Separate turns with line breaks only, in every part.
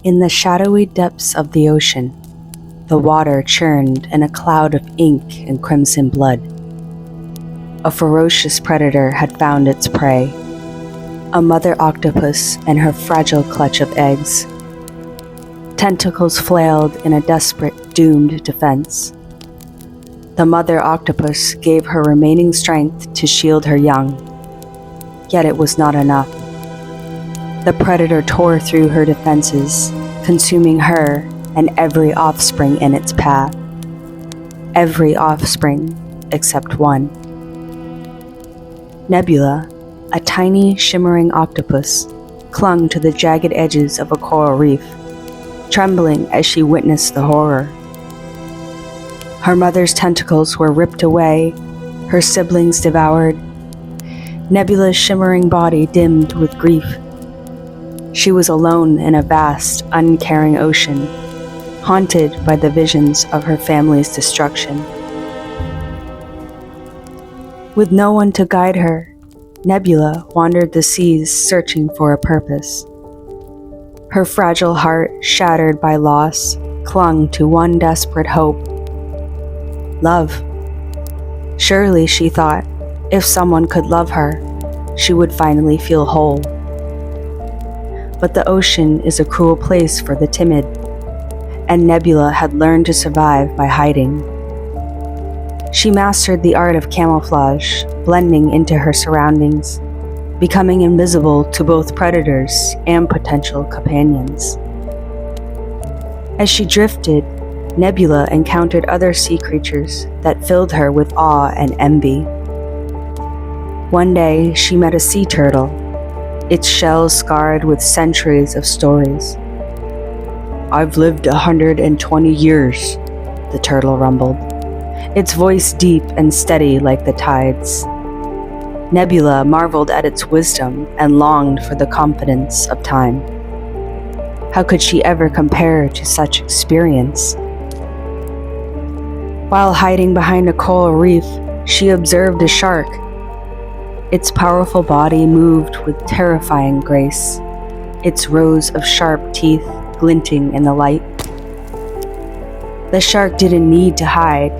In the shadowy depths of the ocean, the water churned in a cloud of ink and crimson blood. A ferocious predator had found its prey, a mother octopus and her fragile clutch of eggs. Tentacles flailed in a desperate, doomed defense. The mother octopus gave her remaining strength to shield her young, yet it was not enough. The predator tore through her defenses, consuming her and every offspring in its path. Every offspring except one. Nebula, a tiny, shimmering octopus, clung to the jagged edges of a coral reef, trembling as she witnessed the horror. Her mother's tentacles were ripped away, her siblings devoured. Nebula's shimmering body dimmed with grief. She was alone in a vast, uncaring ocean, haunted by the visions of her family's destruction. With no one to guide her, Nebula wandered the seas searching for a purpose. Her fragile heart, shattered by loss, clung to one desperate hope: love. Surely, she thought, if someone could love her, she would finally feel whole. But the ocean is a cruel place for the timid, and Nebula had learned to survive by hiding. She mastered the art of camouflage, blending into her surroundings, becoming invisible to both predators and potential companions. As she drifted, Nebula encountered other sea creatures that filled her with awe and envy. One day, she met a sea turtle, its shell scarred with centuries of stories. "I've lived 120 years, the turtle rumbled, its voice deep and steady like the tides. Nebula marveled at its wisdom and longed for the confidence of time. How could she ever compare to such experience? While hiding behind a coral reef, she observed a shark. Its powerful body moved with terrifying grace, its rows of sharp teeth glinting in the light. The shark didn't need to hide.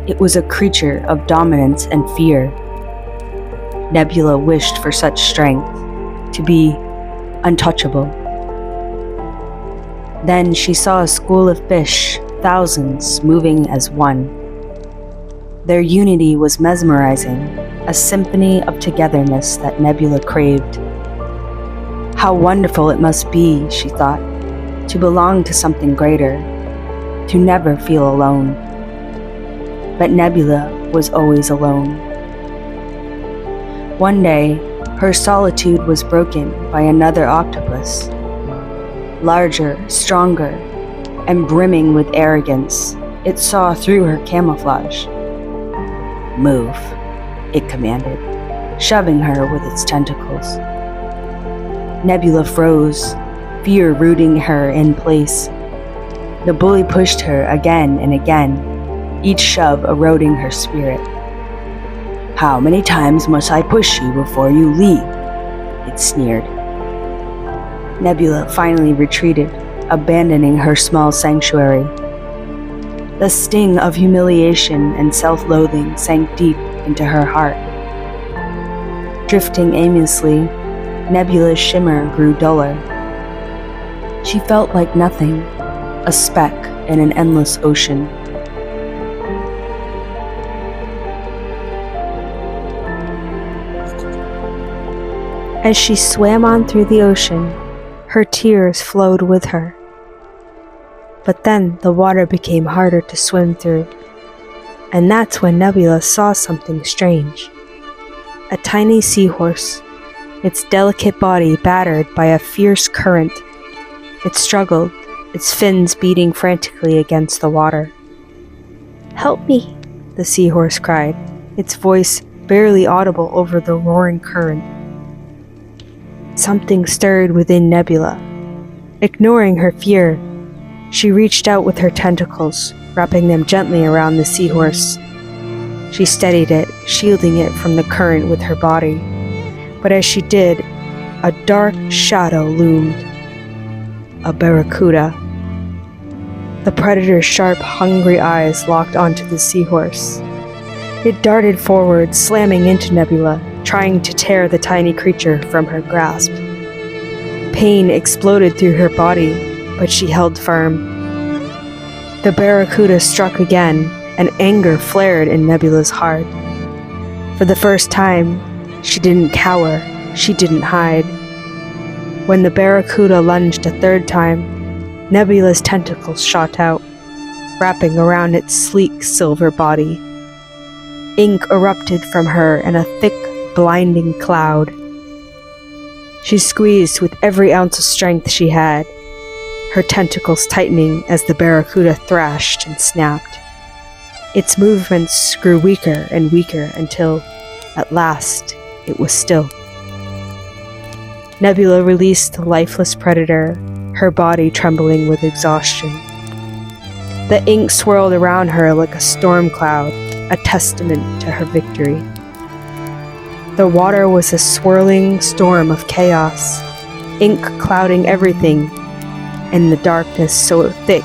It was a creature of dominance and fear. Nebula wished for such strength, to be untouchable. Then she saw a school of fish, thousands moving as one. Their unity was mesmerizing, a symphony of togetherness that Nebula craved. How wonderful it must be, she thought, to belong to something greater, to never feel alone. But Nebula was always alone. One day, her solitude was broken by another octopus. Larger, stronger, and brimming with arrogance, it saw through her camouflage. "Move," it commanded, shoving her with its tentacles. Nebula froze, fear rooting her in place. The bully pushed her again and again, each shove eroding her spirit. "How many times must I push you before you leave?" it sneered. Nebula finally retreated, abandoning her small sanctuary. The sting of humiliation and self-loathing sank deep into her heart. Drifting aimlessly, Nebula's shimmer grew duller. She felt like nothing, a speck in an endless ocean. As she swam on through the ocean, her tears flowed with her. But then the water became harder to swim through, and that's when Nebula saw something strange. A tiny seahorse, its delicate body battered by a fierce current. It struggled, its fins beating frantically against the water. "Help me," the seahorse cried, its voice barely audible over the roaring current. Something stirred within Nebula. Ignoring her fear, she reached out with her tentacles, wrapping them gently around the seahorse. She steadied it, shielding it from the current with her body. But as she did, a dark shadow loomed. a barracuda. The predator's sharp, hungry eyes locked onto the seahorse. It darted forward, slamming into Nebula, trying to tear the tiny creature from her grasp. Pain exploded through her body, but she held firm. The barracuda struck again, and anger flared in Nebula's heart. For the first time, she didn't cower, she didn't hide. When the barracuda lunged a third time, Nebula's tentacles shot out, wrapping around its sleek silver body. Ink erupted from her in a thick, blinding cloud. She squeezed with every ounce of strength she had, her tentacles tightening as the barracuda thrashed and snapped. Its movements grew weaker and weaker until, at last, it was still. Nebula released the lifeless predator, her body trembling with exhaustion. The ink swirled around her like a storm cloud, a testament to her victory. The water was a swirling storm of chaos, ink clouding everything, and the darkness so thick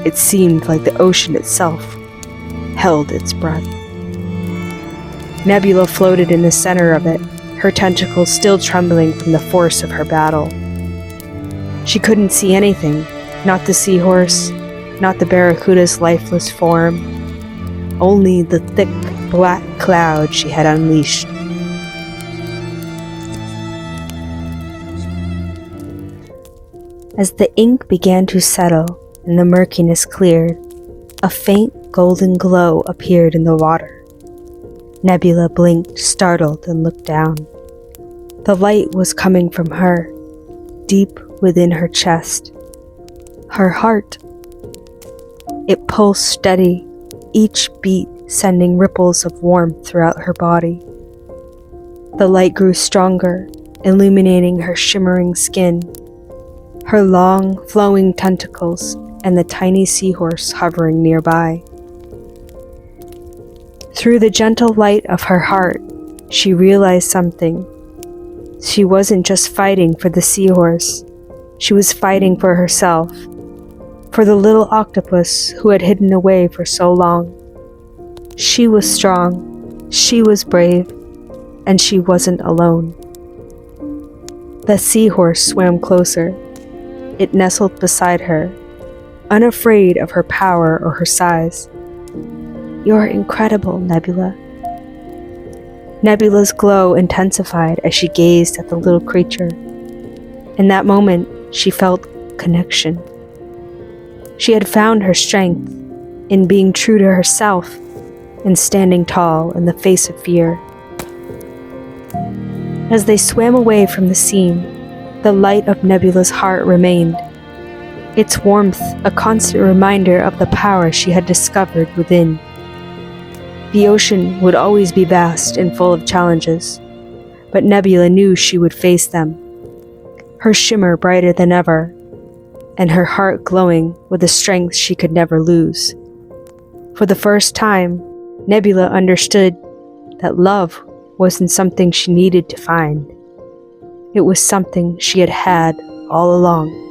it seemed like the ocean itself held its breath. Nebula floated in the center of it, her tentacles still trembling from the force of her battle. She couldn't see anything, not the seahorse, not the barracuda's lifeless form, only the thick black cloud she had unleashed. As the ink began to settle and the murkiness cleared, a faint golden glow appeared in the water. Nebula blinked, startled, and looked down. The light was coming from her, deep within her chest. Her heart. It pulsed steady, each beat sending ripples of warmth throughout her body. The light grew stronger, illuminating her shimmering skin, her long, flowing tentacles, and the tiny seahorse hovering nearby. Through the gentle light of her heart, she realized something. She wasn't just fighting for the seahorse. She was fighting for herself, for the little octopus who had hidden away for so long. She was strong, she was brave, and she wasn't alone. The seahorse swam closer. It nestled beside her, unafraid of her power or her size. "You're incredible, Nebula." Nebula's glow intensified as she gazed at the little creature. In that moment, she felt connection. She had found her strength in being true to herself and standing tall in the face of fear. As they swam away from the scene, the light of Nebula's heart remained, its warmth a constant reminder of the power she had discovered within. The ocean would always be vast and full of challenges, but Nebula knew she would face them, her shimmer brighter than ever, and her heart glowing with a strength she could never lose. For the first time, Nebula understood that love wasn't something she needed to find. It was something she had had all along.